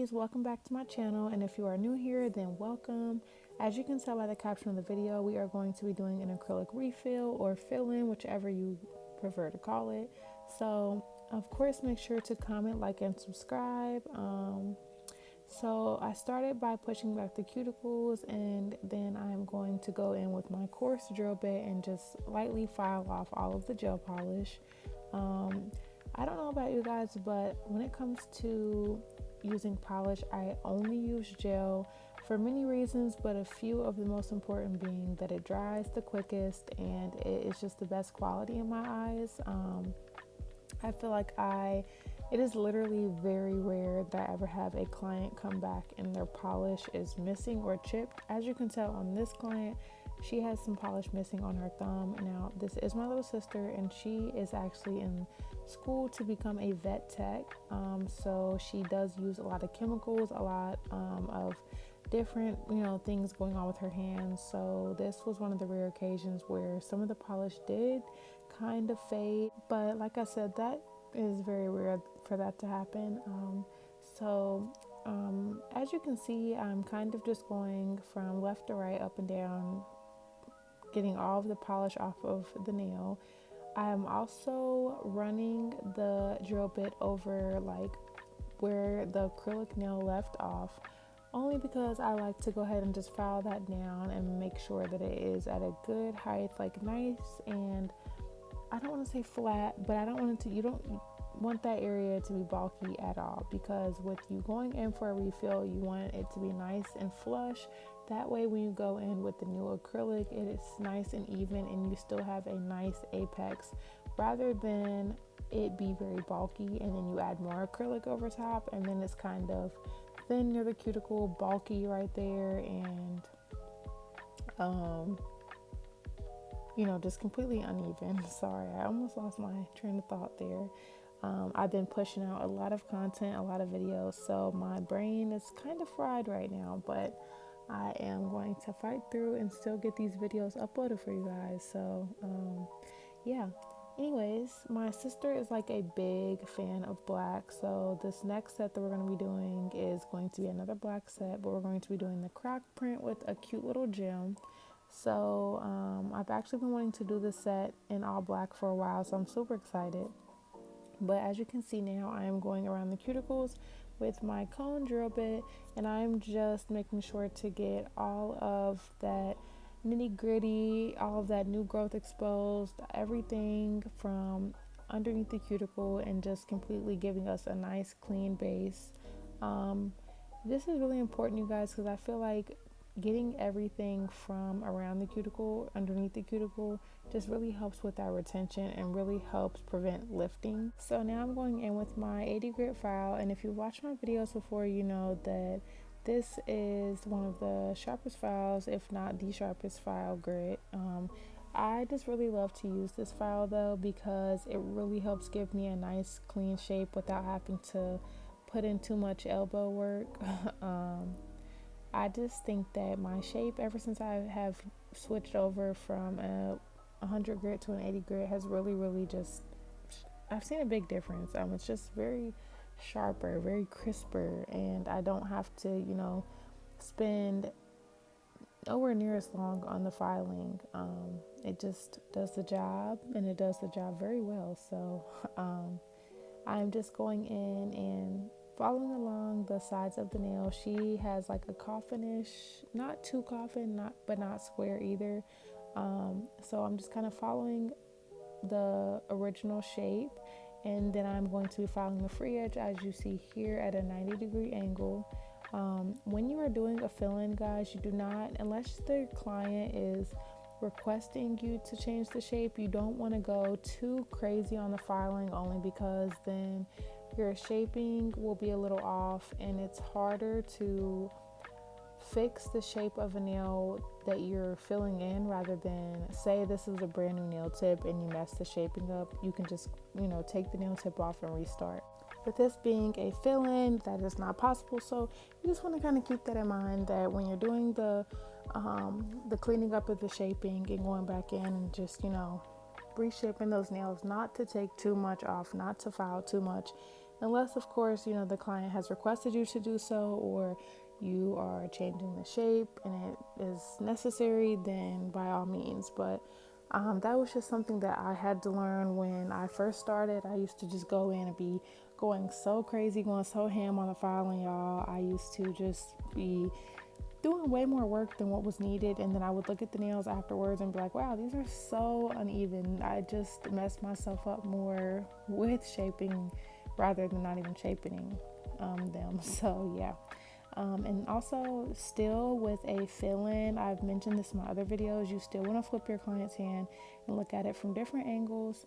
ladies, welcome back to my channel, and if you are new here, then welcome. As you can tell by the caption of the video, we are going to be doing an acrylic refill or fill-in, whichever you prefer to call it. So of course, make sure to comment, like, and subscribe. So I started by pushing back the cuticles, and then I'm going to go in with my coarse drill bit and just lightly file off all of the gel polish. I don't know about you guys, but when it comes to using polish, I only use gel for many reasons, but a few of the most important being that it dries the quickest and it is just the best quality in my eyes. I feel like it is literally very rare that I ever have a client come back and their polish is missing or chipped. As you can tell on this client, she has some polish missing on her thumb. Now, this is my little sister, and she is actually in school to become a vet tech. So she does use a lot of chemicals, a lot of different, things going on with her hands. So this was one of the rare occasions where some of the polish did kind of fade. But like I said, that is very rare for that to happen. As you can see, I'm kind of just going from left to right, up and down, getting all of the polish off of the nail. I'm also running the drill bit over like where the acrylic nail left off, only because I like to go ahead and just file that down and make sure that it is at a good height, like nice, and I don't want to say flat, but I don't want it to, you don't want that area to be bulky at all, because with you going in for a refill, you want it to be nice and flush. That way when you go in with the new acrylic, it is nice and even and you still have a nice apex, rather than it be very bulky and then you add more acrylic over top and then it's kind of thin near the cuticle, bulky right there, and just completely uneven. Sorry, I almost lost my train of thought there. I've been pushing out a lot of content, a lot of videos, so my brain is kind of fried right now, but I am going to fight through and still get these videos uploaded for you guys. So yeah, anyways, my sister is like a big fan of black, so this next set that we're going to be doing is going to be another black set, but we're going to be doing the CROC print with a cute little gem. So I've actually been wanting to do this set in all black for a while, so I'm super excited. But as you can see now, I am going around the cuticles with my cone drill bit, and I'm just making sure to get all of that nitty gritty, all of that new growth exposed, everything from underneath the cuticle, and just completely giving us a nice clean base. This is really important, you guys, because I feel like getting everything from around the cuticle, underneath the cuticle, just really helps with that retention and really helps prevent lifting. So now I'm going in with my 80 grit file, and if you watched my videos before, you know that this is one of the sharpest files, if not the sharpest file grit. I just really love to use this file though, because it really helps give me a nice clean shape without having to put in too much elbow work. I just think that my shape, ever since I have switched over from a 100 grit to an 80 grit, has really just, I've seen a big difference. It's just very sharper, very crisper, and I don't have to, spend nowhere near as long on the filing. It just does the job, and it does the job very well. So I'm just going in and following along the sides of the nail. She has like a coffinish, not too coffin, but not square either. So I'm just kind of following the original shape, and then I'm going to be following the free edge, as you see here, at a 90-degree angle. When you are doing a fill-in, guys, you do not, unless the client is requesting you to change the shape, you don't want to go too crazy on the filing, only because then your shaping will be a little off, and it's harder to fix the shape of a nail that you're filling in, rather than, say this is a brand new nail tip and you mess the shaping up, you can just take the nail tip off and restart. With this being a fill-in, that is not possible, so you just want to kind of keep that in mind, that when you're doing the cleaning up of the shaping and going back in and just reshaping those nails, not to take too much off, not to file too much, unless of course, the client has requested you to do so, or you are changing the shape and it is necessary, then by all means. But that was just something that I had to learn when I first started. I used to just go in and be going so crazy, going so ham on the filing, y'all. I used to just be doing way more work than what was needed, and then I would look at the nails afterwards and be like, wow, these are so uneven. I just messed myself up more with shaping rather than not even shaping them. So yeah. And also, still with a fill-in, I've mentioned this in my other videos, you still want to flip your client's hand and look at it from different angles,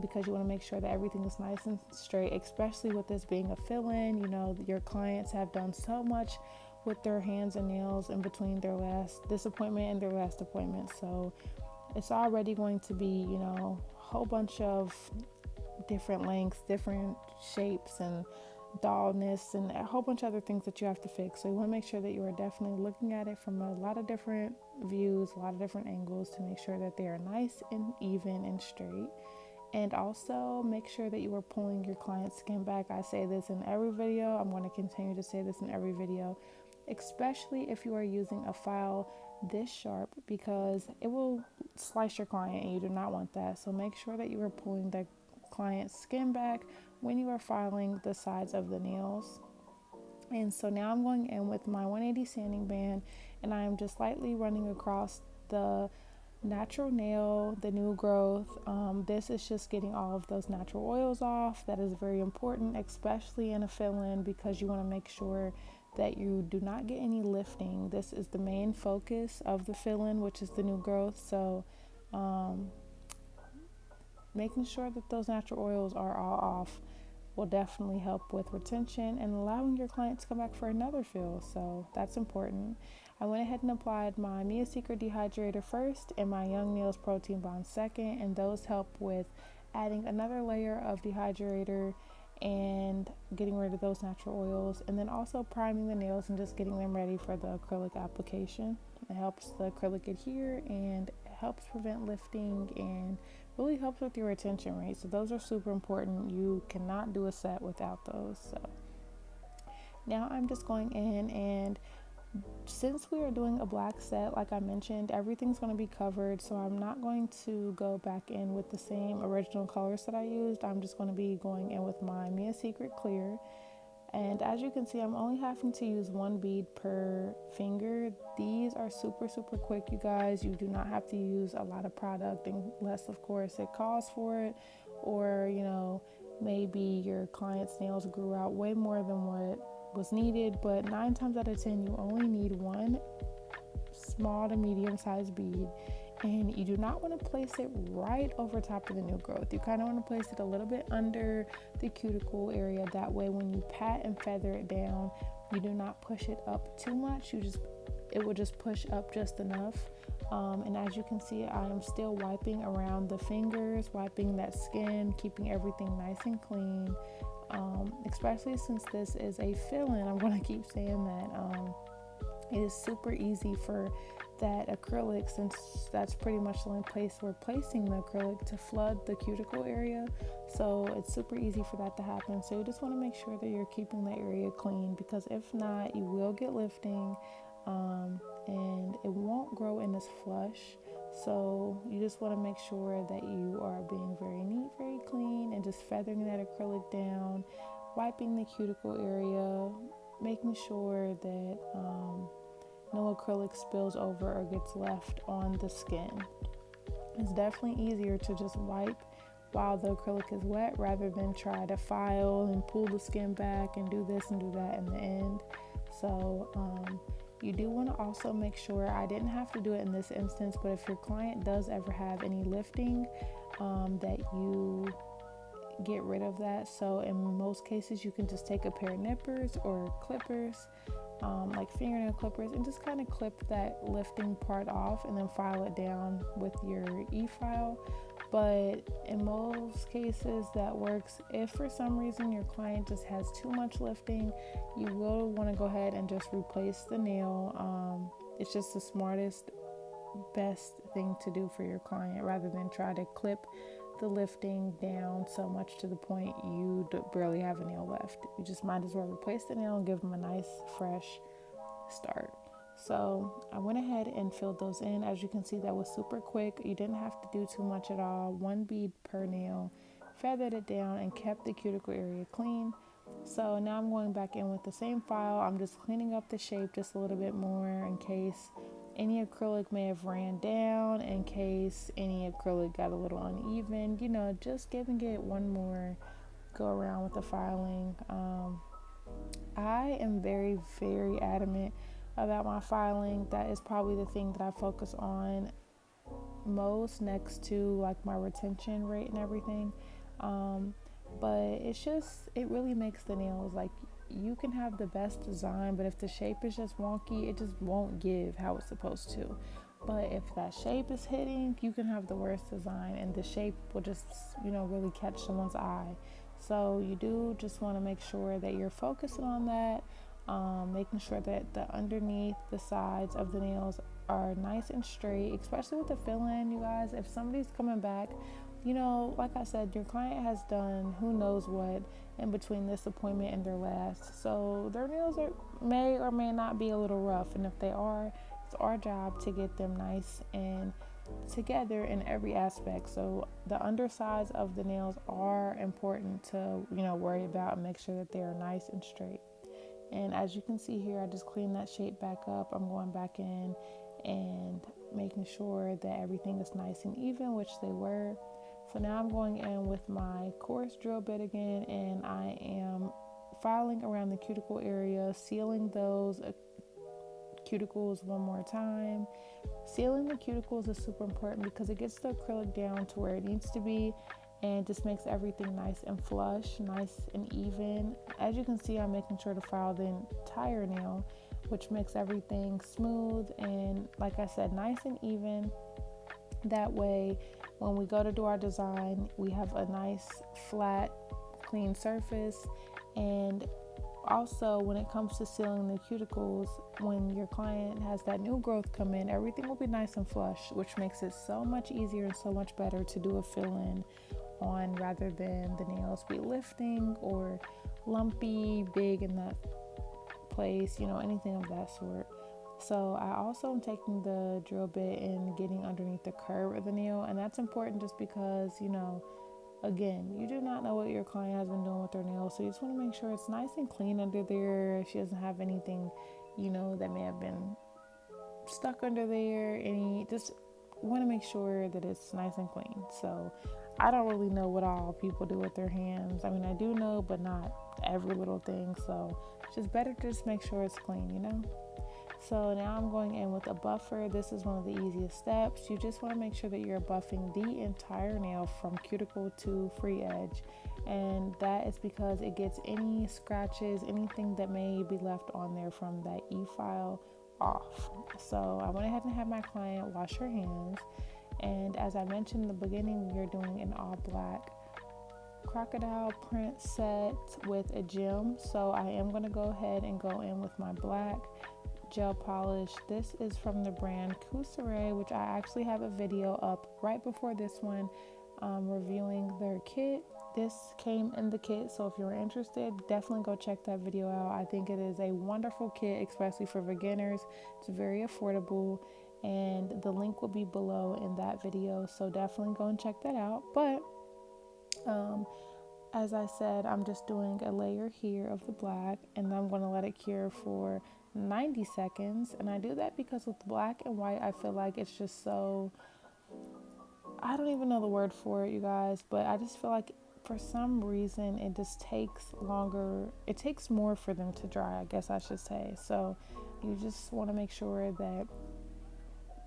because you want to make sure that everything is nice and straight, especially with this being a fill-in. Your clients have done so much with their hands and nails in between their last disappointment and their last appointment. So it's already going to be, a whole bunch of different lengths, different shapes, and dullness, and a whole bunch of other things that you have to fix. So you want to make sure that you are definitely looking at it from a lot of different views, a lot of different angles, to make sure that they are nice and even and straight. And also make sure that you are pulling your client's skin back. I say this in every video. I'm going to continue to say this in every video, especially if you are using a file this sharp, because it will slice your client and you do not want that. So make sure that you are pulling the client's skin back when you are filing the sides of the nails. And so now I'm going in with my 180 sanding band, and I am just lightly running across the natural nail, the new growth. This is just getting all of those natural oils off. That is very important, especially in a fill-in, because you want to make sure that you do not get any lifting. This is the main focus of the fill-in, which is the new growth. So making sure that those natural oils are all off will definitely help with retention and allowing your client to come back for another fill. So that's important. I went ahead and applied my Mia Secret Dehydrator first and my Young Nails Protein Bond second, and those help with adding another layer of dehydrator and getting rid of those natural oils, and then also priming the nails and just getting them ready for the acrylic application. It helps the acrylic adhere and helps prevent lifting and really helps with your retention rate. So those are super important. You cannot do a set without those. So now I'm just going in, and since we are doing a black set, like I mentioned, everything's going to be covered, so I'm not going to go back in with the same original colors that I used. I'm just going to be going in with my Mia Secret Clear. And as you can see, I'm only having to use one bead per finger. These are super, super quick, you guys. You do not have to use a lot of product unless, of course, it calls for it, or, maybe your client's nails grew out way more than what was needed. But 9 times out of 10, you only need one small to medium sized bead, and you do not want to place it right over top of the new growth. You kind of want to place it a little bit under the cuticle area. That way when you pat and feather it down, you do not push it up too much. It will just push up just enough. And as you can see, I am still wiping around the fingers, wiping that skin, keeping everything nice and clean. Especially since this is a fill-in, I'm going to keep saying that it is super easy for that acrylic, since that's pretty much the only place we're placing the acrylic, to flood the cuticle area. So it's super easy for that to happen. So you just want to make sure that you're keeping that area clean, because if not, you will get lifting, and it won't grow in this flush. So you just want to make sure that you are being very neat, very clean, and just feathering that acrylic down, wiping the cuticle area, making sure that no acrylic spills over or gets left on the skin. It's definitely easier to just wipe while the acrylic is wet rather than try to file and pull the skin back and do this and do that in the end. So you do want to also make sure, I didn't have to do it in this instance, but if your client does ever have any lifting, that you get rid of that. So in most cases, you can just take a pair of nippers or clippers, like fingernail clippers, and just kind of clip that lifting part off and then file it down with your e-file. But in most cases that works. If for some reason your client just has too much lifting, you will want to go ahead and just replace the nail. It's just the smartest, best thing to do for your client, rather than try to clip the lifting down so much to the point you barely have a nail left. You just might as well replace the nail and give them a nice fresh start. So I went ahead and filled those in. As you can see, that was super quick. You didn't have to do too much at all. One bead per nail, feathered it down and kept the cuticle area clean. So now I'm going back in with the same file. I'm just cleaning up the shape just a little bit more in case any acrylic may have ran down, in case any acrylic got a little uneven, just giving it one more go around with the filing. I am very, very adamant about my filing. That is probably the thing that I focus on most, next to like my retention rate and everything. But it really makes the nails, like, you can have the best design, but if the shape is just wonky, it just won't give how it's supposed to. But if that shape is hitting, you can have the worst design and the shape will just, really catch someone's eye. So you do just want to make sure that you're focusing on that, making sure that the underneath, the sides of the nails are nice and straight, especially with the fill-in, you guys. If somebody's coming back, like I said, your client has done who knows what in between this appointment and their last. So their nails may or may not be a little rough. And if they are, it's our job to get them nice and together in every aspect. So the undersides of the nails are important to, worry about and make sure that they are nice and straight. And as you can see here, I just cleaned that shape back up. I'm going back in and making sure that everything is nice and even, which they were. So now I'm going in with my coarse drill bit again, and I am filing around the cuticle area, sealing those cuticles one more time. Sealing the cuticles is super important because it gets the acrylic down to where it needs to be and just makes everything nice and flush, nice and even. As you can see, I'm making sure to file the entire nail, which makes everything smooth and, like I said, nice and even. That way, when we go to do our design, we have a nice, flat, clean surface. And also, when it comes to sealing the cuticles, when your client has that new growth come in, everything will be nice and flush, which makes it so much easier and so much better to do a fill-in on, rather than the nails be lifting or lumpy, big in that place, anything of that sort. So I also am taking the drill bit and getting underneath the curve of the nail, and that's important just because, again, you do not know what your client has been doing with their nails, so you just want to make sure it's nice and clean under there. She doesn't have anything, that may have been stuck under there. Just want to make sure that it's nice and clean. So I don't really know what all people do with their hands. I mean, I do know, but not every little thing. So it's just better to just make sure it's clean, So now I'm going in with a buffer. This is one of the easiest steps. You just want to make sure that you're buffing the entire nail from cuticle to free edge. And that is because it gets any scratches, anything that may be left on there from that E-file off. So I went ahead and had my client wash her hands. And as I mentioned in the beginning, we are doing an all black crocodile print set with a gem. So I am going to go ahead and go in with my black gel polish. This is from the brand CROC, which I actually have a video up right before this one, reviewing their kit. This came in the kit, so if you're interested, definitely go check that video out. I think it is a wonderful kit, especially for beginners. It's very affordable, and the link will be below in that video, so definitely go and check that out. But as I said, I'm just doing a layer here of the black, and then I'm going to let it cure for 90 seconds. And I do that because with black and white, I feel like it's just so, I don't even know the word for it, you guys, but I just feel like for some reason it just takes longer. It takes more for them to dry, I guess I should say. So you just want to make sure that,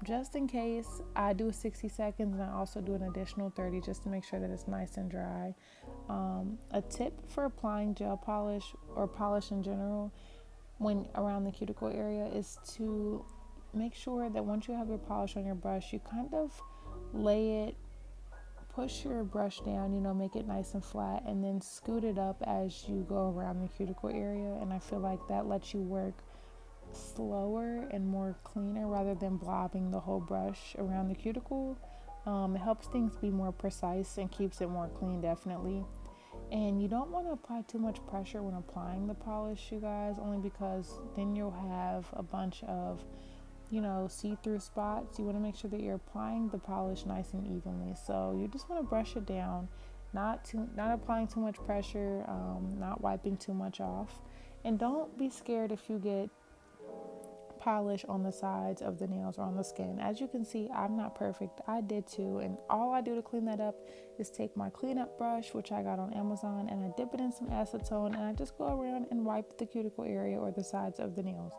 just in case, I do 60 seconds and I also do an additional 30 just to make sure that it's nice and dry. A tip for applying gel polish or polish in general when around the cuticle area is to make sure that once you have your polish on your brush, you kind of lay it, push your brush down, make it nice and flat, and then scoot it up as you go around the cuticle area. And I feel like that lets you work slower and more cleaner rather than blobbing the whole brush around the cuticle. It helps things be more precise and keeps it more clean, definitely. And you don't want to apply too much pressure when applying the polish, you guys, only because then you'll have a bunch of, see-through spots. You want to make sure that you're applying the polish nice and evenly. So you just want to brush it down, not applying too much pressure, not wiping too much off. And don't be scared if you get polish on the sides of the nails or on the skin. As you can see, I'm not perfect. I did too, and all I do to clean that up is take my cleanup brush, which I got on Amazon, and I dip it in some acetone, and I just go around and wipe the cuticle area or the sides of the nails.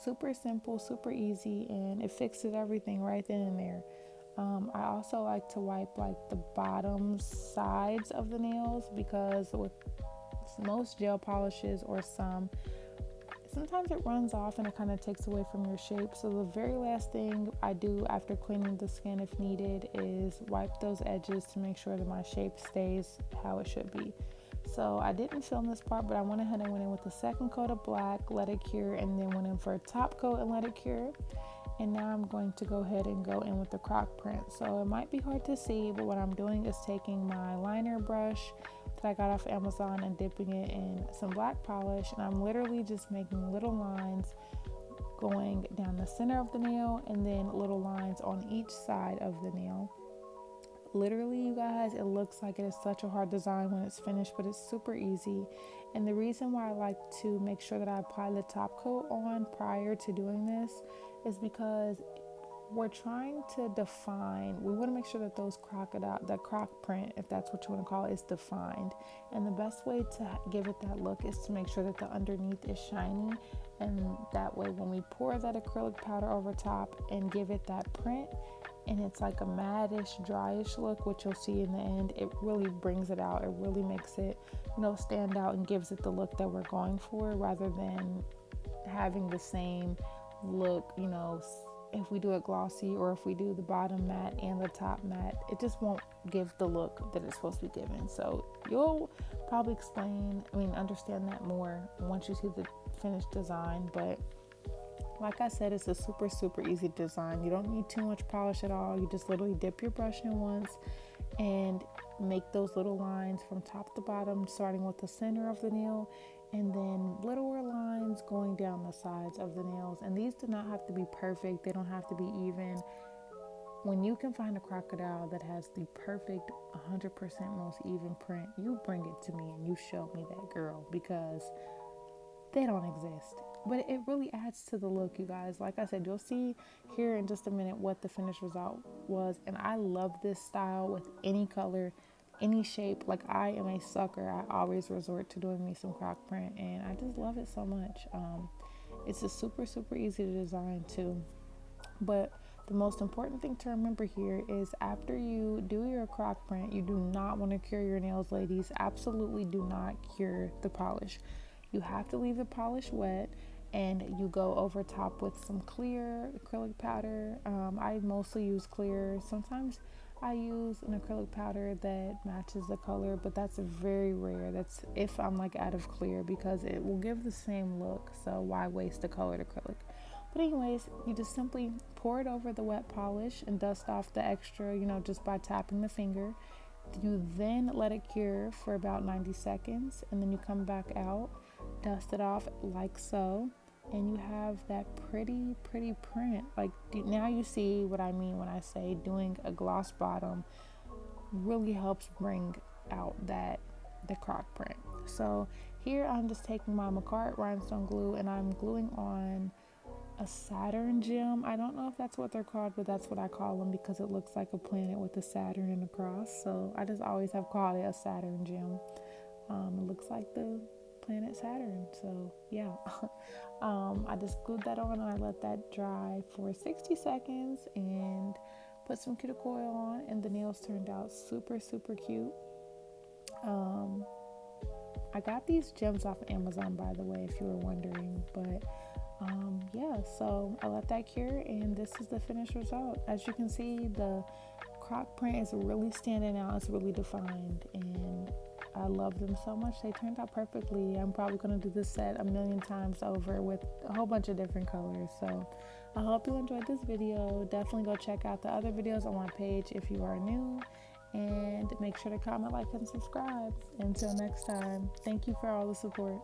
Super simple, super easy, and it fixes everything right then and there. I also like to wipe like the bottom sides of the nails, because with most gel polishes or sometimes it runs off and it kind of takes away from your shape. So the very last thing I do after cleaning the skin, if needed, is wipe those edges to make sure that my shape stays how it should be. So I didn't film this part, but I went ahead and went in with the second coat of black, let it cure, and then went in for a top coat and let it cure. And now I'm going to go ahead and go in with the CROC print. So it might be hard to see, but what I'm doing is taking my liner brush that I got off Amazon and dipping it in some black polish, and I'm literally just making little lines going down the center of the nail and then little lines on each side of the nail. Literally, you guys, it looks like it is such a hard design when it's finished, but it's super easy. And the reason why I like to make sure that I apply the top coat on prior to doing this is because we're trying to define, we want to make sure that that CROC print, if that's what you want to call it, is defined. And the best way to give it that look is to make sure that the underneath is shiny. And that way, when we pour that acrylic powder over top and give it that print, and it's like a mattish, dryish look, which you'll see in the end, it really brings it out. It really makes it, stand out and gives it the look that we're going for, rather than having the same look, if we do it glossy or if we do the bottom matte and the top matte, it just won't give the look that it's supposed to be given. So you'll probably understand that more once you see the finished design. But like I said, it's a super, super easy design. You don't need too much polish at all. You just literally dip your brush in once and make those little lines from top to bottom, starting with the center of the nail, and then littler lines going down the sides of the nails. And these do not have to be perfect. They don't have to be even. When you can find a crocodile that has the perfect 100% most even print, you bring it to me and you show me that, girl, because they don't exist. But it really adds to the look, you guys. Like I said, you'll see here in just a minute what the finished result was. And I love this style with any color, any shape. Like, I am a sucker. I always resort to doing me some CROC print, and I just love it so much. It's a super, super easy to design too. But the most important thing to remember here is, after you do your CROC print, you do not want to cure your nails, ladies. Absolutely do not cure the polish. You have to leave the polish wet, and you go over top with some clear acrylic powder. I mostly use clear. Sometimes I use an acrylic powder that matches the color, but that's very rare. That's if I'm like out of clear, because it will give the same look. So why waste the colored acrylic? But anyways, you just simply pour it over the wet polish and dust off the extra, just by tapping the finger. You then let it cure for about 90 seconds, and then you come back out, dust it off like so, and you have that pretty print. Like, now you see what I mean when I say doing a gloss bottom really helps bring out the CROC print. So here I'm just taking my Macart rhinestone glue, and I'm gluing on a Saturn gem. I don't know if that's what they're called, but that's what I call them, because it looks like a planet with a Saturn and a cross. So I just always have called it a Saturn gem. It looks like the planet Saturn. So yeah. I just glued that on, and I let that dry for 60 seconds and put some cuticle oil on, and the nails turned out super, super cute. I got these gems off of Amazon, by the way, if you were wondering. But so I let that cure, and this is the finished result. As you can see, the CROC print is really standing out. It's really defined, and I love them so much. They turned out perfectly. I'm probably going to do this set a million times over with a whole bunch of different colors. So I hope you enjoyed this video. Definitely go check out the other videos on my page if you are new. And make sure to comment, like, and subscribe. Until next time, thank you for all the support.